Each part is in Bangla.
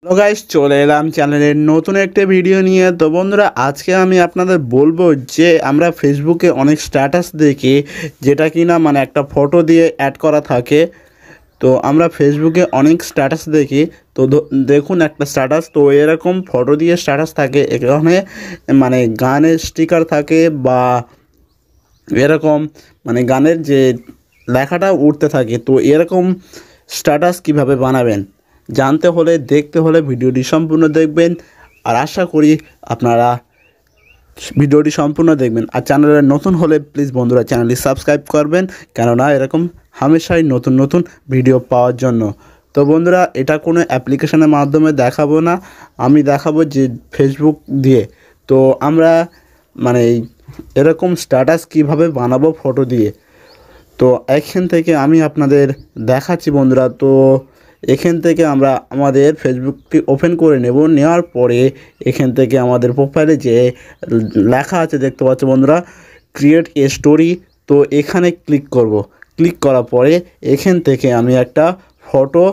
হ্যালো গাইস, চলে এলাম চ্যানেলের নতুন একটা ভিডিও নিয়ে। তো বন্ধুরা, আজকে আমি আপনাদের বলবো যে আমরা ফেসবুকে অনেক স্ট্যাটাস দেখি যেটা কিনা মানে একটা ফটো দিয়ে অ্যাড করা থাকে। তো আমরা ফেসবুকে অনেক স্ট্যাটাস দেখি। তো দেখুন একটা স্ট্যাটাস, তো এরকম ফটো দিয়ে স্ট্যাটাস থাকে, এখানে মানে গানের স্টিকার থাকে বা এরকম মানে গানের যে লেখাটা উঠতে থাকে। তো এরকম স্ট্যাটাস কিভাবে বানাবেন জানতে হলে দেখতে হলে ভিডিওটি সম্পূর্ণ দেখবেন। আর আশা করি আপনারা ভিডিওটি সম্পূর্ণ দেখবেন। আর চ্যানেলে নতুন হলে প্লিজ বন্ধুরা চ্যানেলটি সাবস্ক্রাইব করবেন, কেননা এরকম হামেশাই নতুন নতুন ভিডিও পাওয়ার জন্য। তো বন্ধুরা, এটা কোনো অ্যাপ্লিকেশনের মাধ্যমে দেখাবো না, আমি দেখাবো যে ফেসবুক দিয়ে। তো আমরা মানে এরকম স্ট্যাটাস কিভাবে বানাবো ফটো দিয়ে, তো এখান থেকে আমি আপনাদের দেখাচ্ছি বন্ধুরা। তো এখান থেকে আমরা আমাদের ফেসবুকটি ওপেন করে নেব। নেওয়ার পরে এখান থেকে আমাদের প্রোফাইলে যে লেখা আছে দেখতে পাচ্ছ বন্ধুরা, ক্রিয়েট এ স্টোরি। তো এখানে ক্লিক করব। ক্লিক করার পরে এখান থেকে আমি একটা ফটো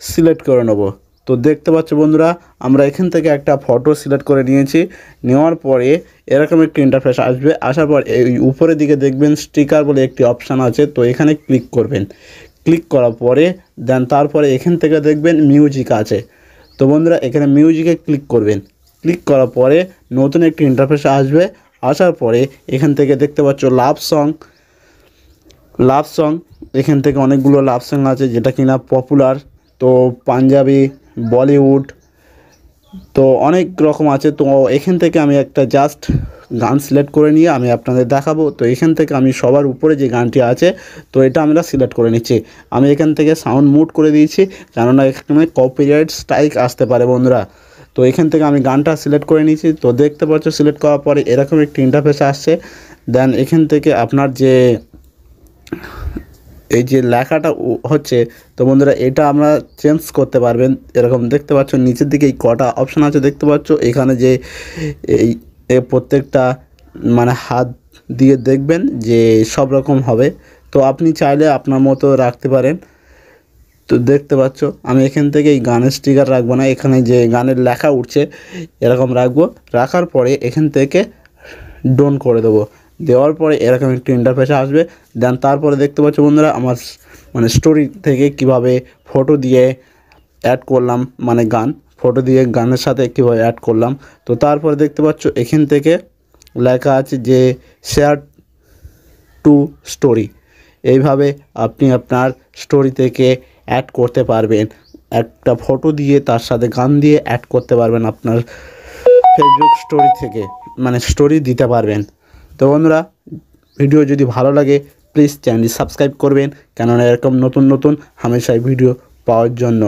সিলেক্ট করে নেব। তো দেখতে পাচ্ছ বন্ধুরা, আমরা এখান থেকে একটা ফটো সিলেক্ট করে নিয়েছি। নেওয়ার পরে এরকম একটি ইন্টারফেস আসবে। আসার পর এই উপরের দিকে দেখবেন স্টিকার বলে একটি অপশান আছে, তো এখানে ক্লিক করবেন। ক্লিক করার পরে দেন তারপরে এখান থেকে দেখবেন মিউজিক আছে। তো বন্ধুরা, এখানে মিউজিকে ক্লিক করবেন। ক্লিক করার পরে নতুন একটি ইন্টারফেস আসবে। আসার পরে এখান থেকে দেখতে পাচ্ছ লাভ সং। এখান থেকে অনেকগুলো লাভ সং আছে যেটা কিনা পপুলার। তো পাঞ্জাবি, বলিউড, তো অনেক রকম আছে। তো এখান থেকে আমি একটা জাস্ট গান সিলেক্ট করে নিয়ে আমি আপনাদের দেখাবো। তো এখান থেকে আমি সবার উপরে যে গানটি আছে, তো এটা আমরা সিলেক্ট করে নিচ্ছি। আমি এখান থেকে সাউন্ড মুট করে দিয়েছি, কেননা এখানে কপিরাইট স্ট্রাইক আসতে পারে বন্ধুরা। তো এখান থেকে আমি গানটা সিলেক্ট করে নিয়েছি। তো দেখতে পাচ্ছ সিলেক্ট করার পরে এরকম একটি ইন্টারফেস আসছে। দেন এখান থেকে আপনার যে এই যে লেখাটা হচ্ছে, তো বন্ধুরা এটা আমরা চেঞ্জ করতে পারবেন। এরকম দেখতে পাচ্ছ নিচের দিকে এই কটা অপশান আছে দেখতে পাচ্ছ, এখানে যে এই প্রত্যেকটা মানে হাত দিয়ে দেখবেন যে সব রকম হবে। তো আপনি চাইলে আপনার মতো রাখতে পারেন। তো দেখতে পাচ্ছ আমি এখান থেকে এই গানের স্টিকার রাখবো না, এখানে যে গানের লেখা উঠছে এরকম রাখবো। রাখার পরে এখান থেকে ডোন করে দেবো। দেওয়ার পরে এরকম একটি ইন্টারফেস আসবে। দেন তারপরে দেখতে পাচ্ছ বন্ধুরা আমার মানে স্টোরি থেকে কিভাবে ফটো দিয়ে অ্যাড করলাম, মানে গান ফটো দিয়ে গানের সাথে কীভাবে অ্যাড করলাম। তো তারপরে দেখতে পাচ্ছ এখান থেকে লেখা আছে যে শেয়ার টু স্টোরি। এইভাবে আপনি আপনার স্টোরি থেকে অ্যাড করতে পারবেন, একটা ফটো দিয়ে তার সাথে গান দিয়ে অ্যাড করতে পারবেন আপনার ফেসবুক স্টোরি থেকে, মানে স্টোরি দিতে পারবেন। তো বন্ধুরা, ভিডিও যদি ভালো লাগে প্লিজ চ্যানেলটি সাবস্ক্রাইব করবেন, কেননা এরকম নতুন নতুন হামেশাই ভিডিও পাওয়ার জন্য।